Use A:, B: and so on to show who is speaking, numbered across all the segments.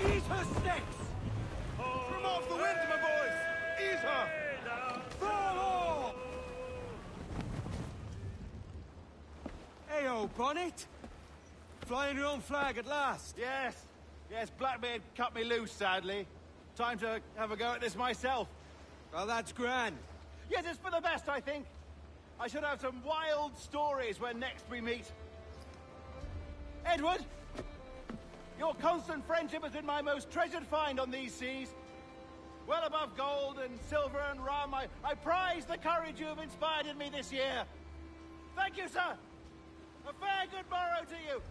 A: Ease her sticks!
B: From off the wind, my boys! Ease her!
A: Follow! Heyo, Bonnet! Flying your own flag at last.
B: Yes. Yes, Blackbeard cut me loose, sadly. Time to have a go at this myself.
A: Well, that's grand.
B: Yes, it's for the best, I think. I should have some wild stories when next we meet. Edward! Your constant friendship has been my most treasured find on these seas. Well above gold and silver and rum, I prize the courage you have inspired in me this year. Thank you, sir. A fair good morrow to you.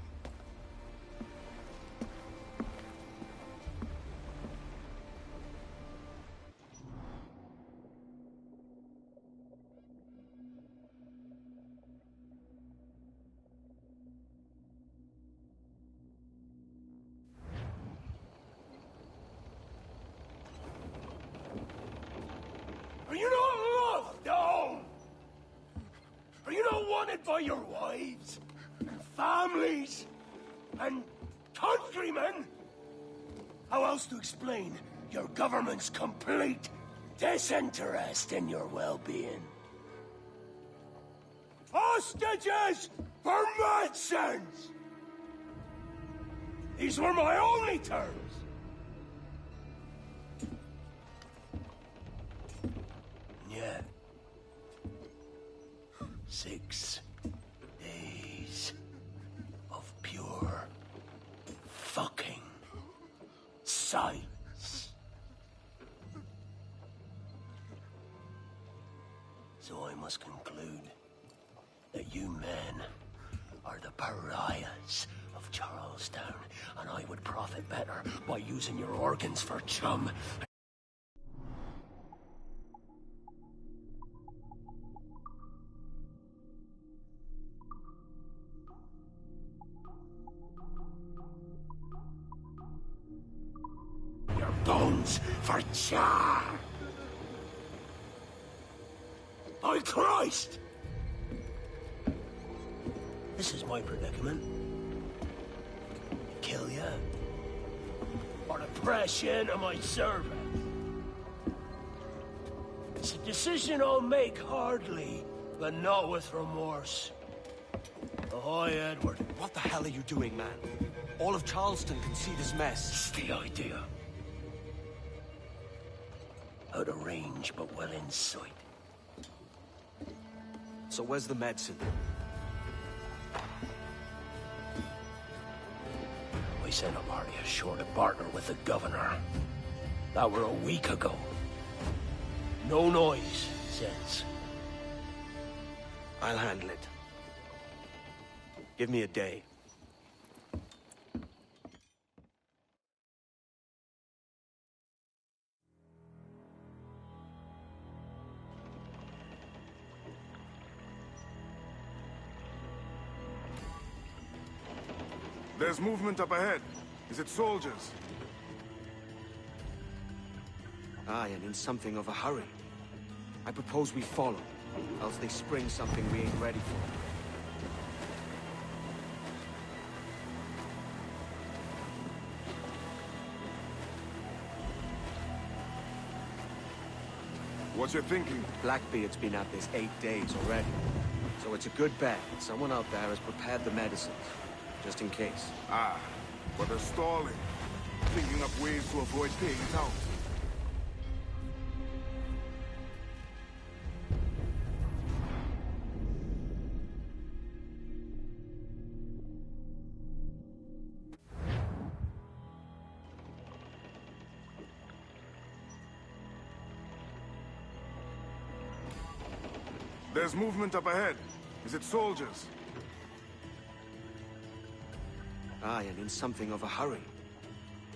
C: Are you not loved, no? Are you not wanted by your wives, and families, and countrymen? How else to explain your government's complete disinterest in your well-being? Hostages for medicines! These were my only terms. Yeah. 6 days of pure fucking silence. So I must conclude that you men are the pariahs of Charlestown, and I would profit better by using your organs for chum. Your bones for char! By Christ! This is my predicament. Kill ya? Or to press you into my service? It's a decision I'll make hardly, but not with remorse. Ahoy, Edward.
D: What the hell are you doing, man? All of Charleston can see this mess.
C: It's the idea. Out of range, but well in sight.
D: So where's the medicine?
C: We sent a party ashore to partner with the governor. That were a week ago. No noise since.
D: I'll handle it. Give me a day.
E: There's movement up ahead. Is it soldiers?
D: Aye, and in something of a hurry. I propose we follow, else they spring something we ain't ready for.
E: What you thinking?
D: Blackbeard's been at this 8 days already. So it's a good bet someone out there has prepared the medicines, just in case.
E: Ah, but they're stalling. Thinking up ways to avoid paying it out. There's movement up ahead. Is it soldiers?
D: Aye, and in something of a hurry.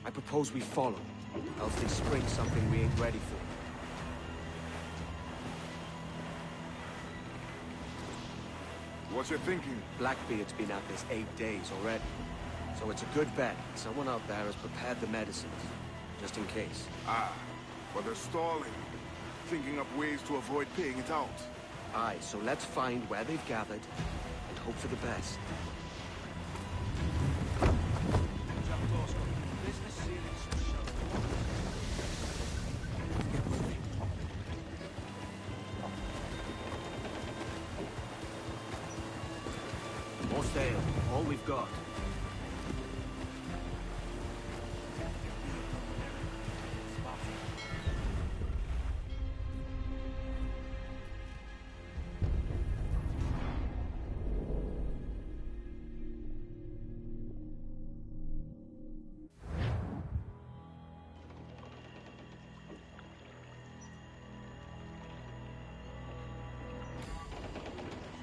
D: I propose we follow, else they spring something we ain't ready for.
E: What you thinking?
D: Blackbeard's been at this 8 days already. So it's a good bet someone out there has prepared the medicines, just in case.
E: Ah, but they're stalling. Thinking up ways to avoid paying it out.
D: Aye, so let's find where they've gathered, and hope for the best.
A: Business sailing
D: got.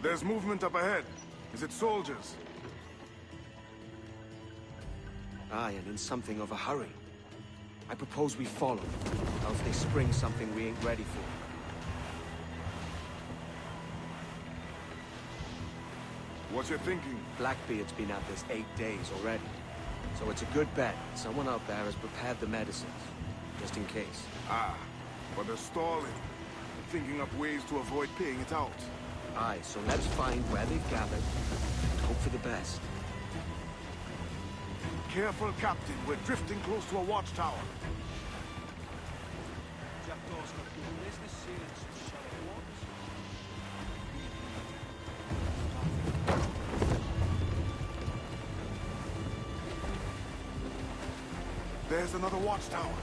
E: There's movement up ahead. Is it soldiers?
D: Aye, and in something of a hurry. I propose we follow, else they spring something we ain't ready for.
E: What you thinking?
D: Blackbeard's been at this 8 days already. So it's a good bet someone out there has prepared the medicines, just in case.
E: Ah, but they're stalling. Thinking up ways to avoid paying it out.
D: Aye, so let's find where they've gathered and hope for the best.
E: Careful, Captain. We're drifting close to a watchtower.
A: Jackdaw's got good business here in some shallow waters.
E: There's another watchtower.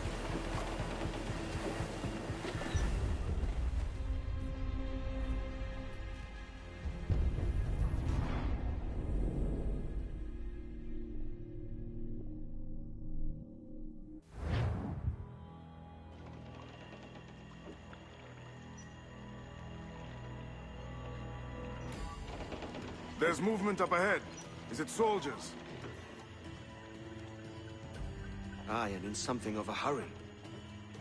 E: There's movement up ahead. Is it soldiers?
D: Aye, and in something of a hurry.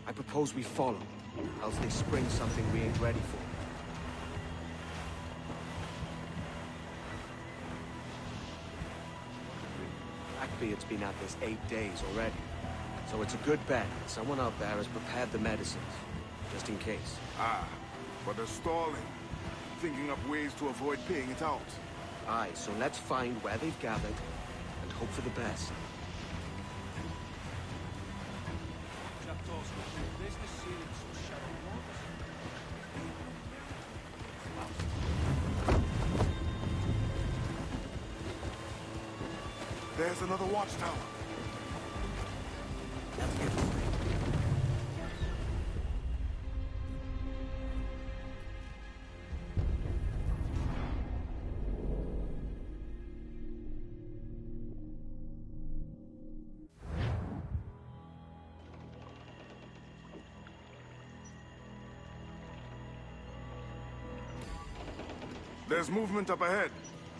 D: I propose we follow, else they spring something we ain't ready for. Blackbeard's been at this 8 days already. So it's a good bet someone out there has prepared the medicines, just in case.
E: Ah, but they're stalling. Thinking up ways to avoid paying it out.
D: Aye, so let's find where they've gathered and hope for the best.
A: Jackdaw's got good business here in some shallow waters.
E: There's another watchtower. There's movement up ahead.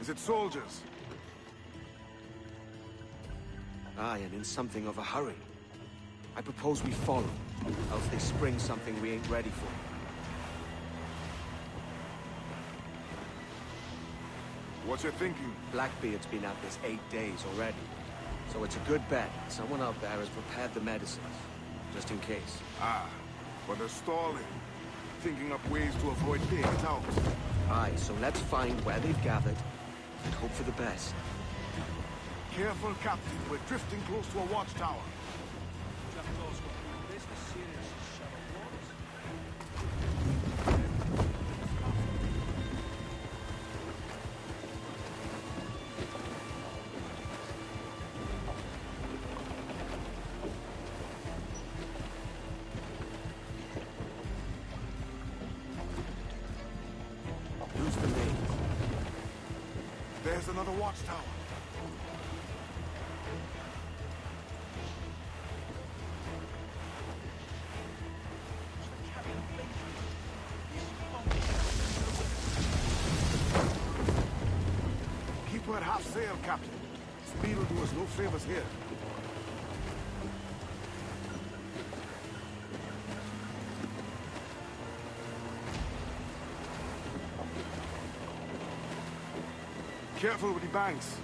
E: Is it soldiers?
D: Aye, and in something of a hurry. I propose we follow, else they spring something we ain't ready for.
E: What you thinking?
D: Blackbeard's been at this 8 days already. So it's a good bet someone out there has prepared the medicines, just in case.
E: Ah, but they're stalling. Thinking up ways to avoid paying it out.
D: Aye, so let's find where they've gathered and hope for the best.
E: Careful, Captain. We're drifting close to a watchtower.
A: Jackdaw's got good business here in some shallow waters.
D: Use the name.
E: There's another watchtower. Keep her at half sail, Captain. Speed will do us no favors here. Careful with the banks.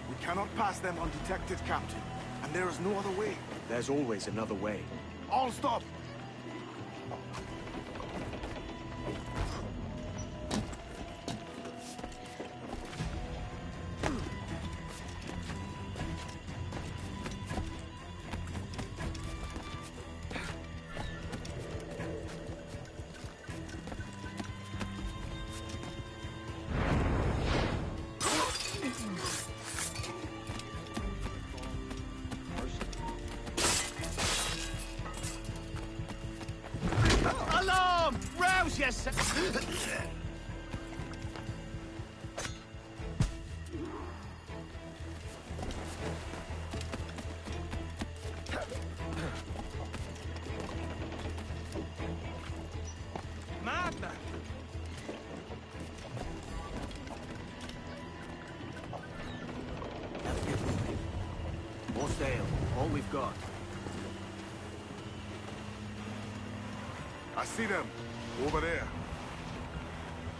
E: We cannot pass them undetected, Captain. And there is no other way.
D: There's always another way.
E: All stop!
C: just...
A: Madman!
D: Let's get moving. More sail. All we've got.
E: I see them. Over there.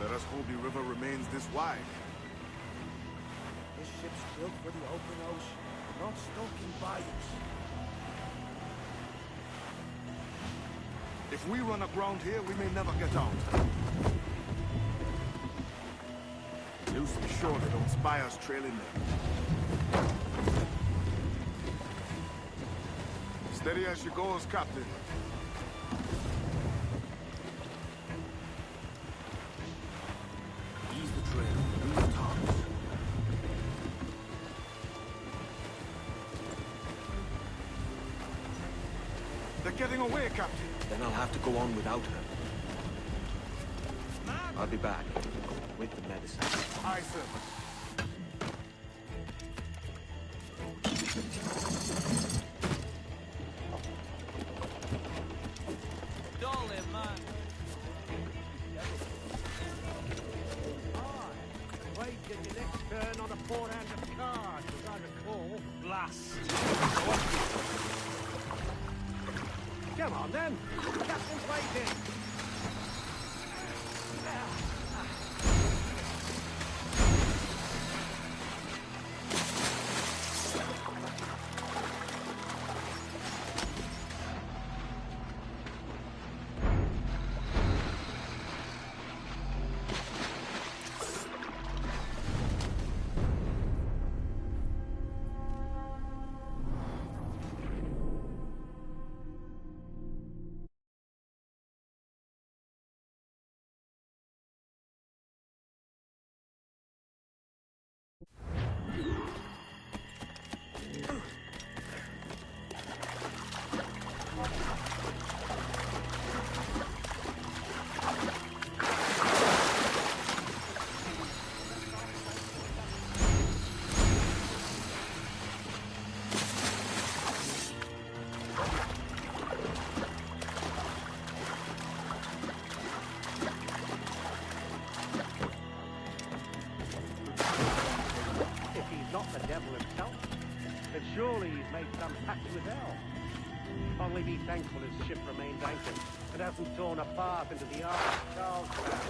E: Let us hope the river remains this wide.
C: This ship's built for the open ocean, not stuck in bayous.
E: If we run aground here, we may never get out. Loose the shore, they don't spy us trailing them. Steady as she goes, Captain.
D: Ease the trail. Move the tops.
E: They're getting away, Captain.
D: Then I'll have to go on without her. I'll be back. With the medicine.
E: Aye, sir.
A: Darling, man.
C: Wait till your next turn on a 4-hand of cards, as I recall.
A: Blast.
C: Come on, then. Captain's waiting. Surely he's made some pact with hell. Only be thankful his ship remains anchored and hasn't torn a path into the ark of Charlestown.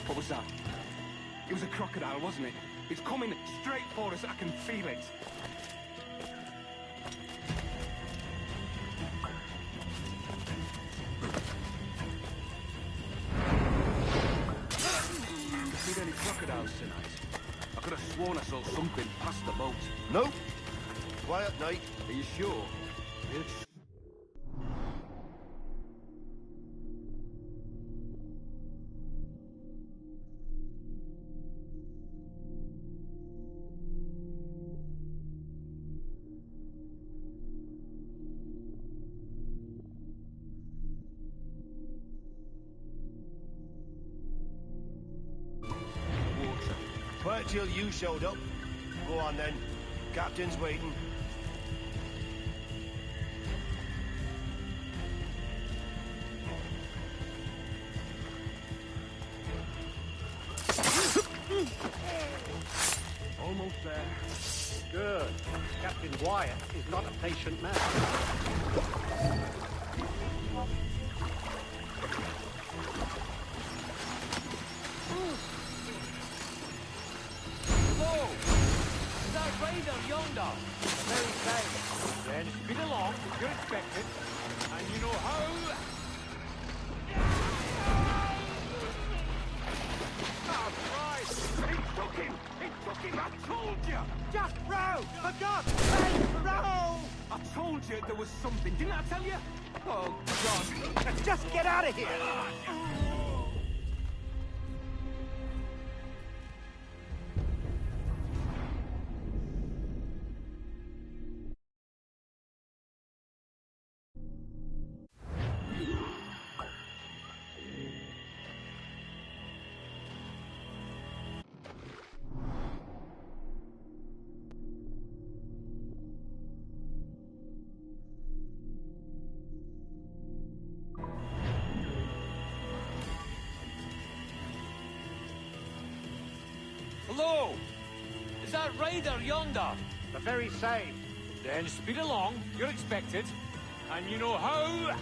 C: What was that? It was a crocodile, wasn't it? It's coming straight for us. I can feel it. Seen any crocodiles tonight? I could have sworn I saw something past the boat.
F: Nope. Quiet night.
C: Are you sure?
F: till you showed up. Go on then. Captain's waiting.
G: Almost there. Good. Captain Wyatt is not a patient man.
A: Hello! Is that Raider yonder? Very safe. Then speed along, you're expected. And you know how... Oh, Christ! He took him! He took him! I told you! Just row! For God's sake, row! I told you there was something, didn't I tell you? Oh, God.
G: Let's just get out of here!
A: Hello! Is that Raider yonder?
G: The very same.
A: Then speed along, you're expected. And you know how...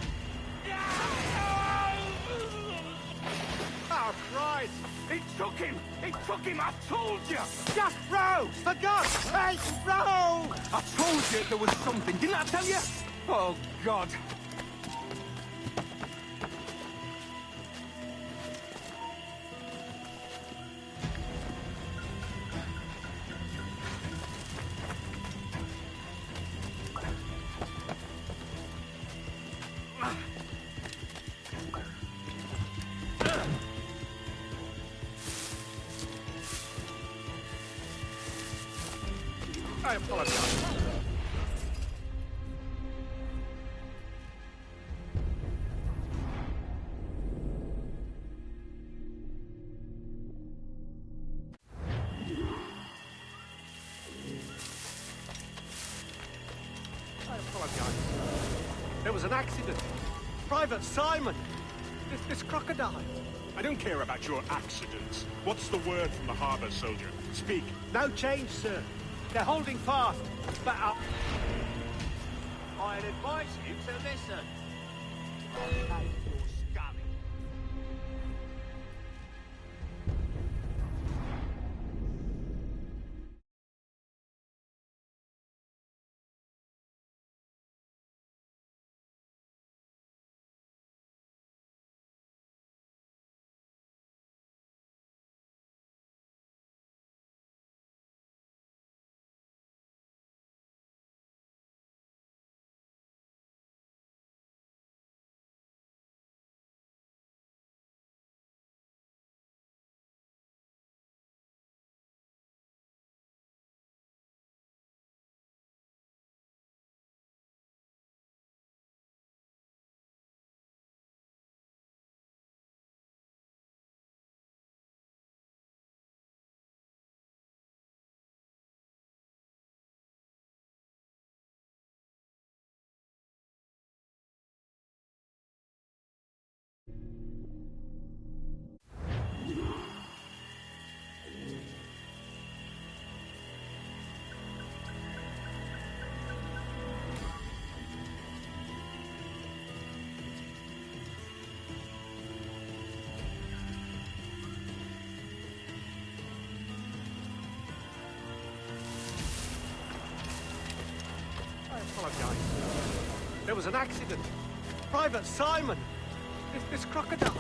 G: Oh, Christ!
C: He took him! He took him! I told you!
G: Just row! For God's sake, row!
C: I told you there was something, didn't I tell you? Oh, God.
G: I apologize. There was an accident. Private Simon! This crocodile.
H: I don't care about your accidents. What's the word from the harbor, soldier? Speak.
G: No change, sir. They're holding fast, but
B: I'd advise you to listen. Okay, you're scummy.
G: apologize. There was an accident. Private Simon! This crocodile.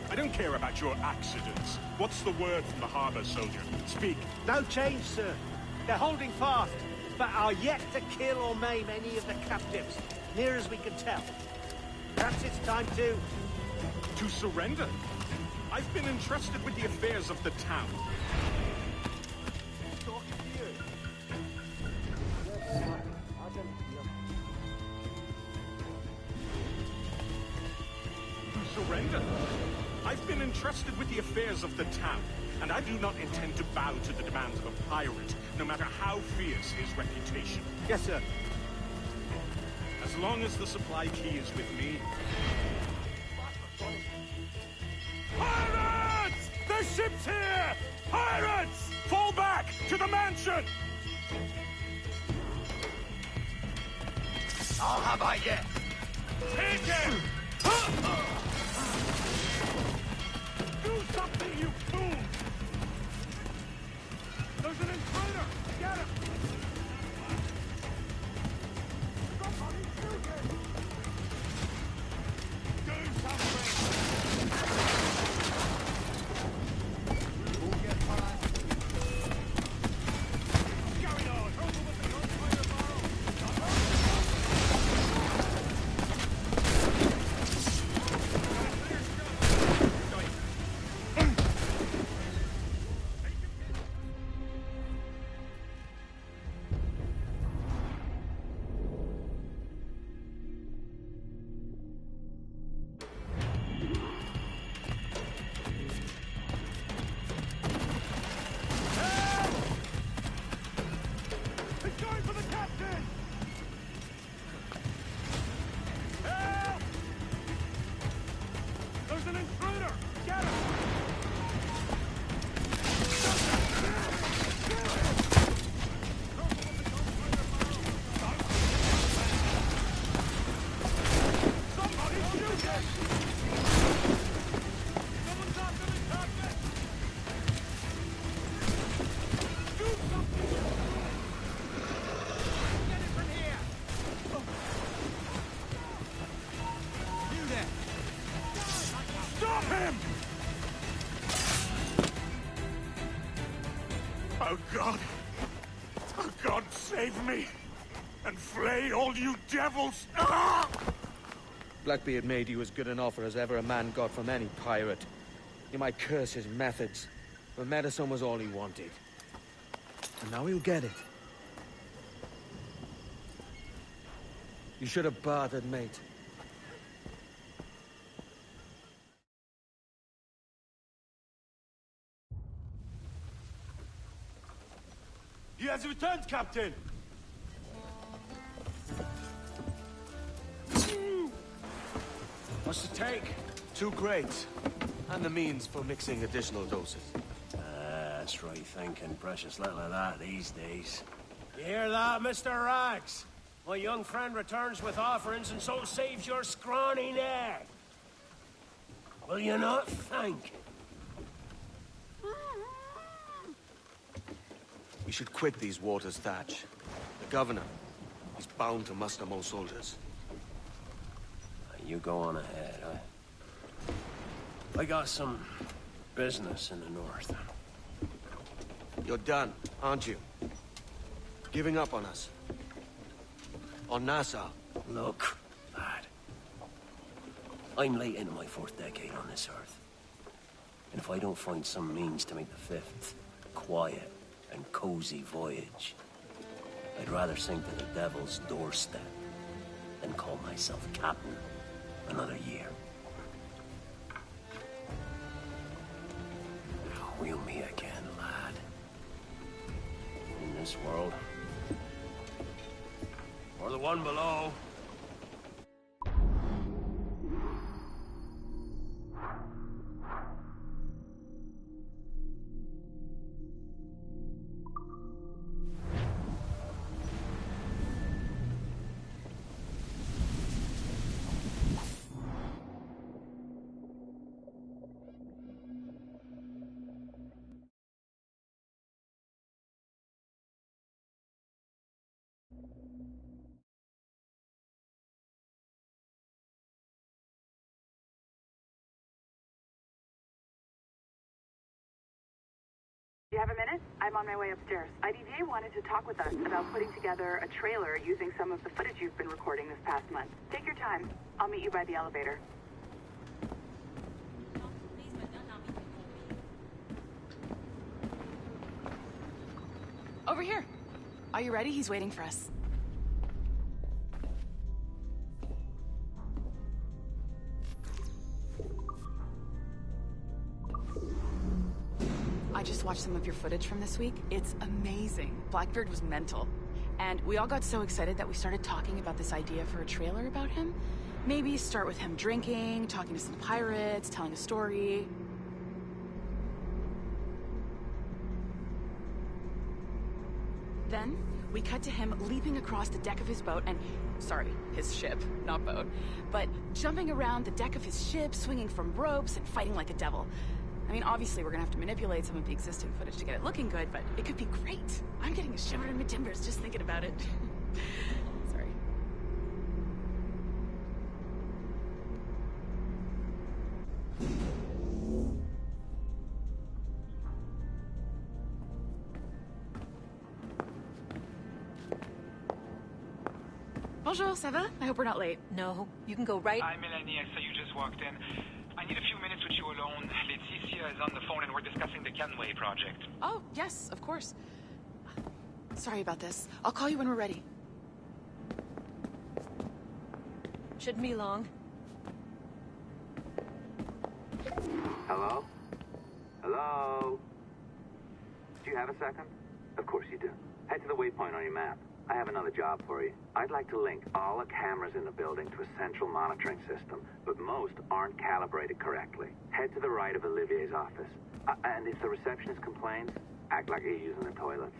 H: I don't care about your accidents. What's the word from the harbor, soldier? Speak.
G: No change, sir. They're holding fast, but are yet to kill or maim any of the captives, near as we can tell. Perhaps it's time to...
H: To surrender? I've been entrusted with the affairs of the town.
G: Talking to you.
H: To surrender? I've been entrusted with the affairs of the town. And I do not intend to bow to the demands of a pirate, no matter how fierce his reputation.
G: Yes, sir.
H: As long as the supply key is with me... Pirates! The ship's here! Pirates! Fall back to the mansion!
C: I'll have I yet.
H: Take him! Do something, you fool! There's an intruder! Get him! Somebody shoot him! Do something! Who'll get hurt? Carry on! Over with the gunfire barrel! He's going for the captain! Help! There's an intruder! Get him! Somebody shoot him! Someone's after the captain! Do something! Get it from here! You there! Stop him! Oh God! Oh God, save me! And flay all you devils! Ah!
D: Blackbeard made you as good an offer as ever a man got from any pirate. You might curse his methods, but medicine was all he wanted. And now he'll get it. You should have bartered, mate.
C: He has returned, Captain.
D: What's the take? 2 crates. And the means for mixing additional doses.
F: That's right thinking. Precious little of that these days.
C: You hear that, Mr. Rags? My young friend returns with offerings and so saves your scrawny neck. Will you not thank?
D: We should quit these waters, Thatch. The governor, he's bound to muster more soldiers.
F: You go on ahead. I got some business in the north.
D: You're done, aren't you? Giving up on us. On Nassau.
F: Look, lad. I'm late into my 4th decade on this earth. And if I don't find some means to make the 5th quiet and cozy voyage, I'd rather sink to the devil's doorstep than call myself captain another year. We'll meet again, lad. In this world. Or the one below.
I: Do you have a minute? I'm on my way upstairs. IDJ wanted to talk with us about putting together a trailer using some of the footage you've been recording this past month. Take your time. I'll meet you by the elevator.
J: Over here. Are you ready? He's waiting for us. I just watched some of your footage from this week. It's amazing. Blackbeard was mental. And we all got so excited that we started talking about this idea for a trailer about him. Maybe start with him drinking, talking to some pirates, telling a story. Then, we cut to him leaping across the deck of his boat and... Sorry, his ship, not boat. But jumping around the deck of his ship, swinging from ropes, and fighting like a devil. I mean, obviously we're gonna have to manipulate some of the existing footage to get it looking good, but it could be great. I'm getting a shiver in my timbers just thinking about it. Sorry. Bonjour, ça va? I hope we're not late.
K: No, you can go right...
L: Hi, Melanie. I saw you just walked in. I need a few minutes with you alone. Leticia is on the phone and we're discussing the Kenway project.
J: Oh, yes, of course. Sorry about this. I'll call you when we're ready.
K: Shouldn't be long.
M: Hello? Hello? Do you have a second? Of course you do. Head to the waypoint on your map. I have another job for you. I'd like to link all the cameras in the building to a central monitoring system, but most aren't calibrated correctly. Head to the right of Olivier's office. And if the receptionist complains, act like you're using the toilets.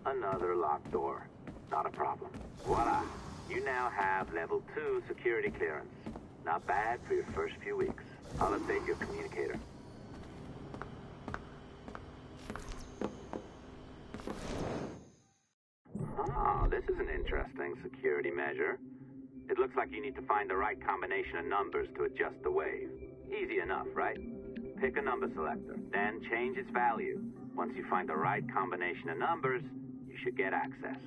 M: Another locked door. Not a problem. Voila. You now have level 2 security clearance. Not bad for your first few weeks. I'll update your communicator. Oh, this is an interesting security measure. It looks like you need to find the right combination of numbers to adjust the wave. Easy enough, right? Pick a number selector, then change its value. Once you find the right combination of numbers, you should get access.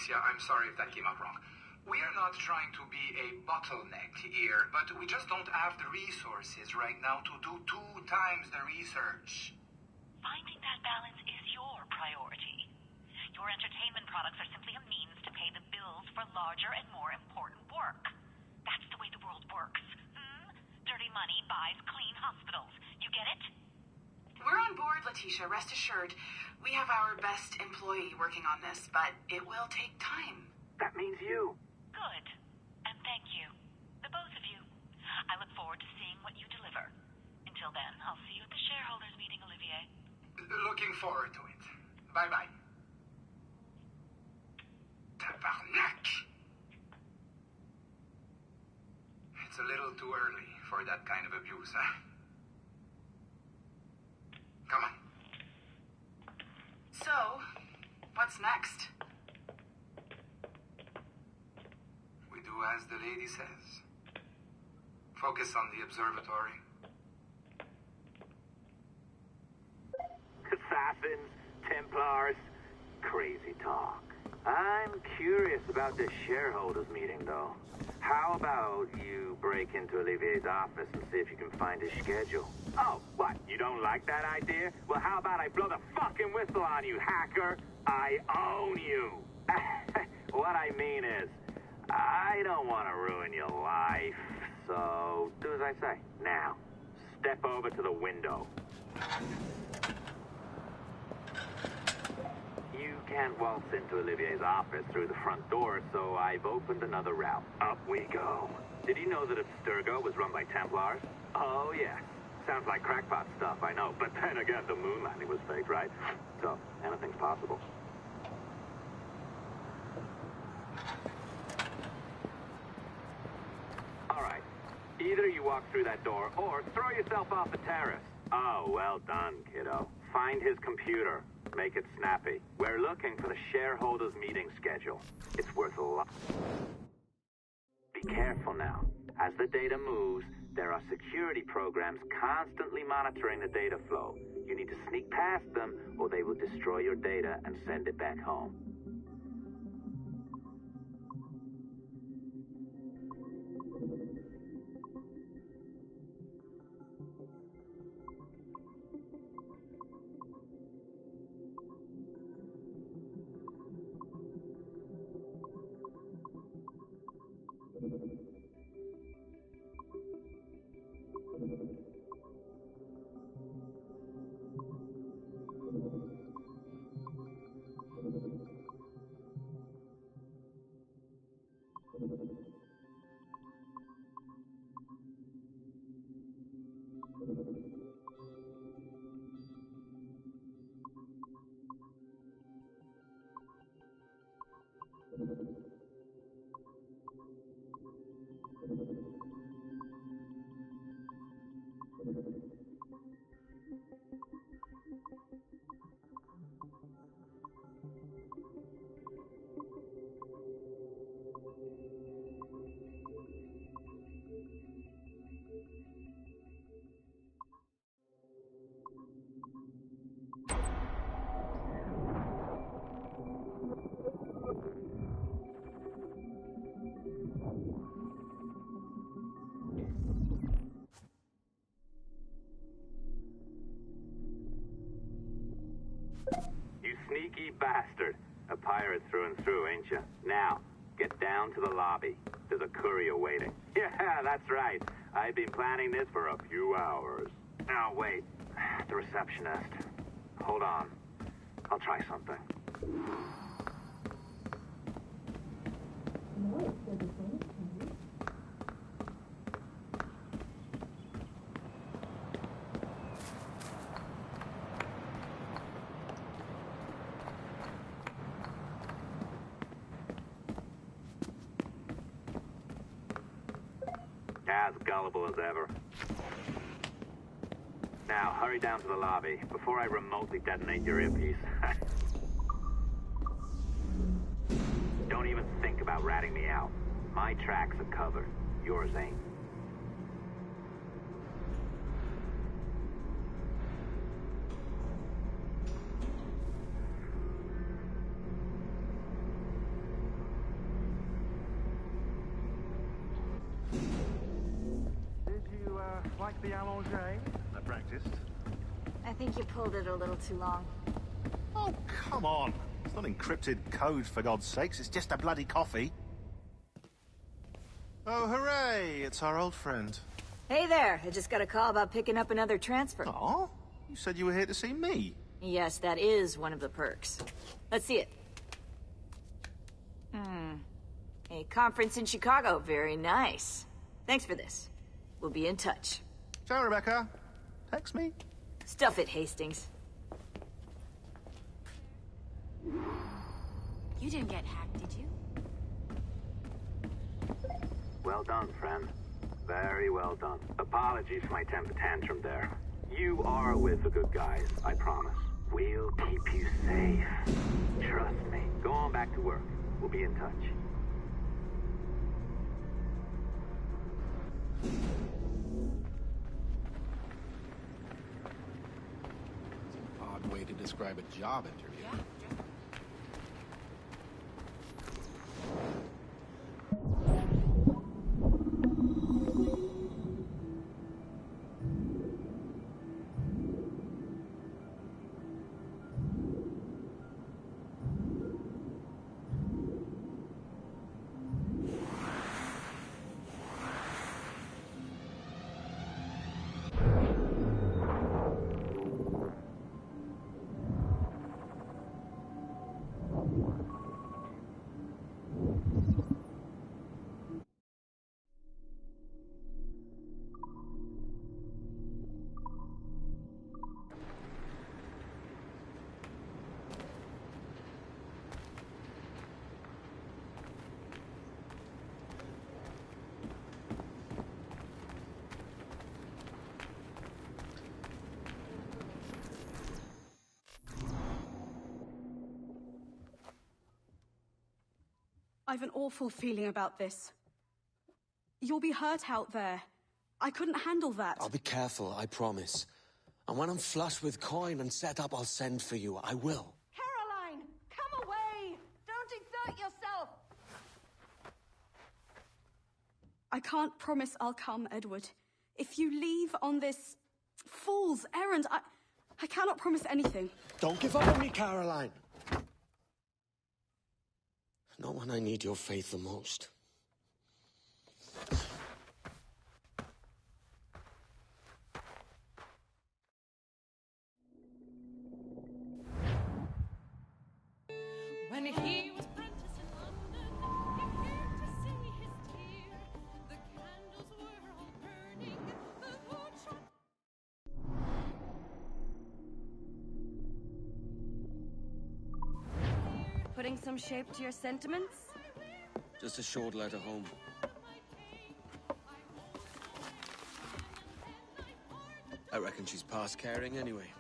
N: I'm sorry if that came out wrong. We are not trying to be a bottleneck here, but we just don't have the resources right now to do 2 times the research.
O: Finding that balance is your priority. Your entertainment products are simply a means to pay the bills for larger and more important work. That's the way the world works. Dirty money buys clean hospitals. You get it?
J: We're on board, Leticia, rest assured. We have our best employee working on this, but it will take time.
M: That means you.
O: Good. And thank you. The both of you. I look forward to seeing what you deliver. Until then, I'll see you at the shareholders meeting, Olivier.
N: Looking forward to it. Bye-bye. Tabarnak! It's a little too early for that kind of abuse, huh? Come on.
J: So, what's next?
N: We do as the lady says. Focus on the observatory.
M: Assassins, Templars, crazy talk. I'm curious about this shareholders meeting, though. How about you break into Olivier's office and see if you can find his schedule? Oh, what? You don't like that idea? Well, how about I blow the fucking whistle on you, hacker? I own you. What I mean is, I don't want to ruin your life, so do as I say. Now, step over to the window. You can't waltz into Olivier's office through the front door, so I've opened another route. Up we go. Did you know that Abstergo was run by Templars? Oh, yes. sounds like crackpot stuff, I know. But then again, the moon landing was faked, right? So, anything's possible. All right. Either you walk through that door, or throw yourself off the terrace. Oh, well done, kiddo. Find his computer. Make it snappy. We're looking for the shareholders' meeting schedule. It's worth a lot. Be careful now. As the data moves, there are security programs constantly monitoring the data flow. You need to sneak past them, or they will destroy your data and send it back home. Sneaky bastard. A pirate through and through, ain't you? Now, get down to the lobby. There's a courier waiting. Yeah, that's right. I've been planning this for a few hours. Now, wait. The receptionist. Hold on. I'll try something. As gullible as ever. Now, hurry down to the lobby before I remotely detonate your earpiece. Don't even think about ratting me out. My tracks are covered. Yours ain't.
P: Like the allongé? I practiced.
Q: I think you pulled it a little too long.
P: Oh, come on. It's not encrypted code, for God's sakes. It's just a bloody coffee. Oh, hooray! It's our old friend.
Q: Hey there. I just got a call about picking up another transfer.
P: Oh? You said you were here to see me.
Q: Yes, that is one of the perks. Let's see it. A conference in Chicago. Very nice. Thanks for this. We'll be in touch.
P: Ciao, Rebecca. Text me.
Q: Stuff it, Hastings.
J: You didn't get hacked, did you?
M: Well done, friend. Very well done. Apologies for my temper tantrum there. You are with the good guys, I promise. We'll keep you safe. Trust me. Go on back to work. We'll be in touch.
R: Odd way to describe a job interview.
J: Yeah.
S: I've an awful feeling about this. You'll be hurt out there. I couldn't handle that.
T: I'll be careful, I promise. And when I'm flush with coin and set up, I'll send for you. I will.
U: Caroline, come away! Don't exert yourself!
S: I can't promise I'll come, Edward. If you leave on this fool's errand, I cannot promise anything.
T: Don't give up on me, Caroline! Not when I need your faith the most.
U: When he was apprenticed in London, he feared to see his tear. The candles were all burning, the hood shot.
V: Putting some shape to your sentiments?
T: Just a short letter home. I reckon she's past caring anyway.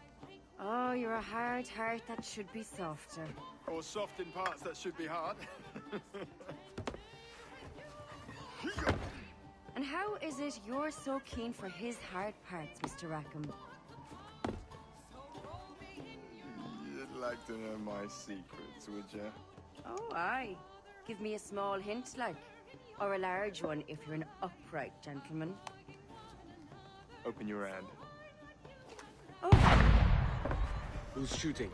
V: Oh, you're a hard heart that should be softer.
C: Or soft in parts that should be hard.
V: And how is it you're so keen for his hard parts, Mr. Rackham?
C: You'd like to know my secrets, would you?
V: Oh, aye. Give me a small hint, like. Or a large one, if you're an upright gentleman.
C: Open your hand.
T: Who's shooting?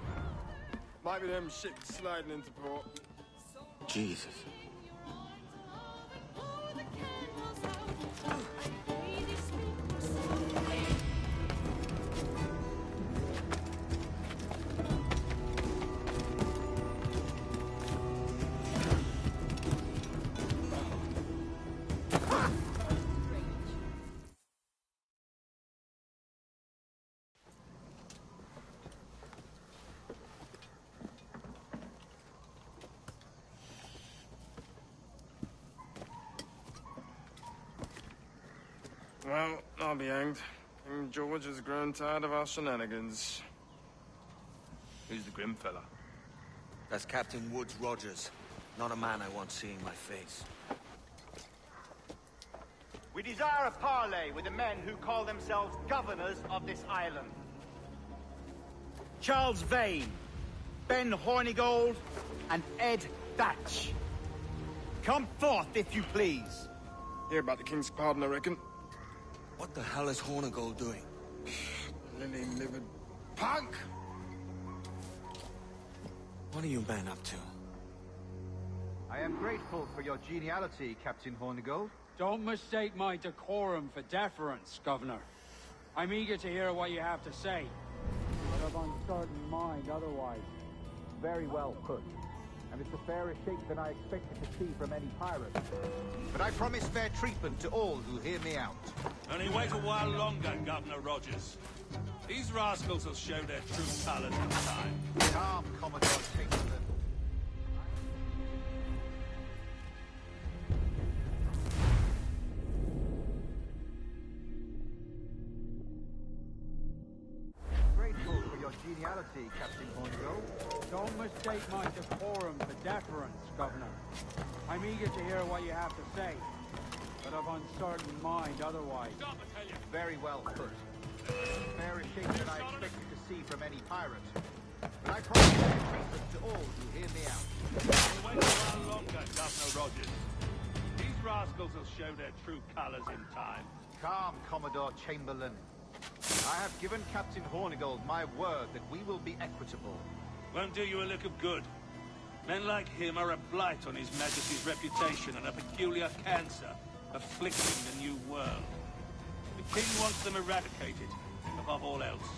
C: Might be them ships sliding into port.
T: Jesus.
C: Well, I'll be hanged. King George has grown tired of our shenanigans. Who's the grim fella?
T: That's Captain Woods Rogers. Not a man I want seeing my face.
B: We desire a parley with the men who call themselves governors of this island. Charles Vane, Ben Hornigold, and Ed Thatch. Come forth, if you please.
C: Hear about the King's pardon, I reckon.
T: What the hell is Hornigold doing?
C: Lily-livered punk!
T: What are you men up to?
B: I am grateful for your geniality, Captain Hornigold.
W: Don't mistake my decorum for deference, Governor. I'm eager to hear what you have to say. But of uncertain mind otherwise.
B: Very well put. And it's a fairer shape than I expected to see from any pirate. But I promise fair treatment to all who hear me out.
H: Only wait a while longer, Governor Rogers. These rascals will show their true colors in time.
B: Calm, Commodore Chamberlain. Grateful for your geniality, Captain Hornigold.
W: Don't mistake my decorum for deference, Governor. I'm eager to hear what you have to say. But of uncertain mind otherwise.
B: Very well put. Fairer shape than I expected to see from any pirate. But I promise fair treatment to all who hear me out.
H: Wait a while longer, Governor Rogers. These rascals will show their true colors in time.
B: Calm, Commodore Chamberlain. I have given Captain Hornigold my word that we will be equitable.
H: Won't do you a lick of good. Men like him are a blight on His Majesty's reputation and a peculiar cancer afflicting the New World. The King wants them eradicated, above all else.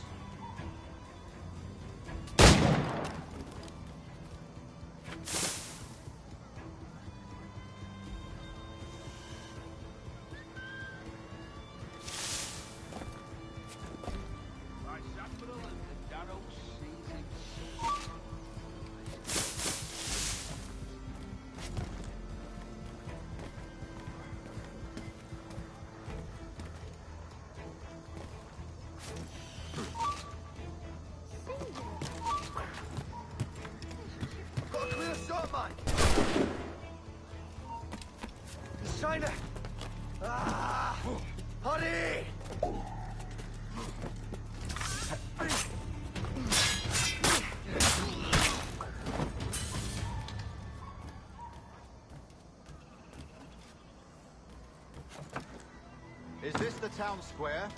B: town square.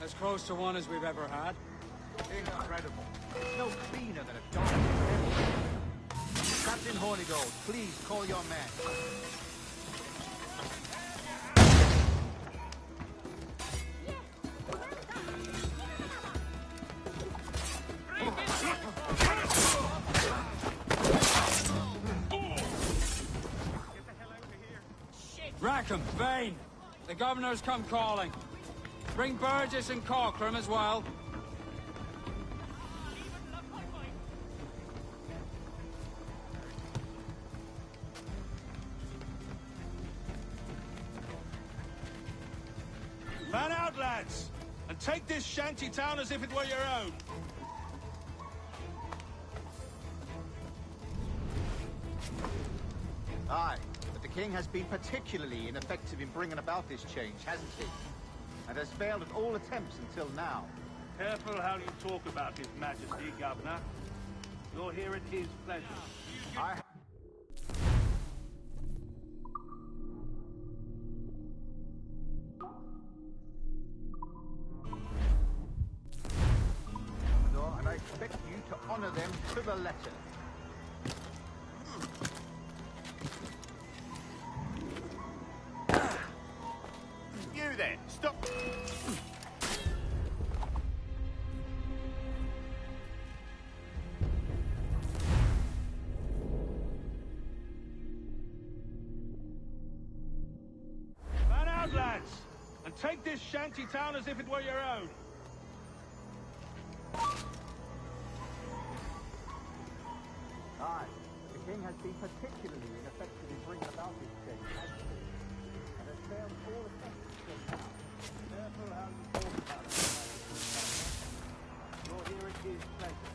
W: As close to one as we've ever had.
B: Incredible. No cleaner than a dog. Captain Hornigold, please call your men.
W: Rackham, Vane! The governor's come calling. Bring Burgess and Corcoran as well.
H: Man out, lads! And take this shanty town as if it were your own.
B: Aye, but the king has been particularly ineffective in bringing about this change, hasn't he? And has failed at all attempts until now.
H: Careful how you talk about His Majesty, Governor. You're here at his pleasure.
B: And I expect you to honor them to the letter.
C: You then, stop.
H: Man out, lads! And take this shanty town as if it were your own.
B: Aye, the king has been particularly ineffective in bringing about this change, hasn't he? And has failed all attempts until now. Careful how you talk about it. You're here at his pleasure.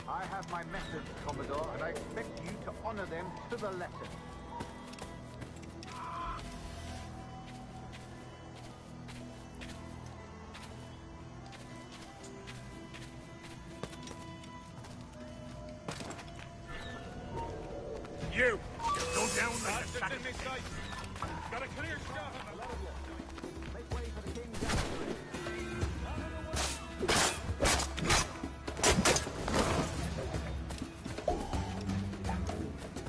B: I have my methods, Commodore, and I expect you to honor them to the letter.
C: You! Go down there!
H: That's in this sight. Got a clear shot on the load.
B: Make way for the king's gallery.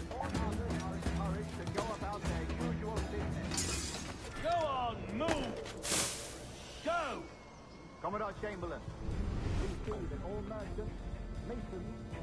B: All others are encouraged to go about their usual business.
H: Go on, move! Go!
B: Commodore Chamberlain, please see that all merchants, masons,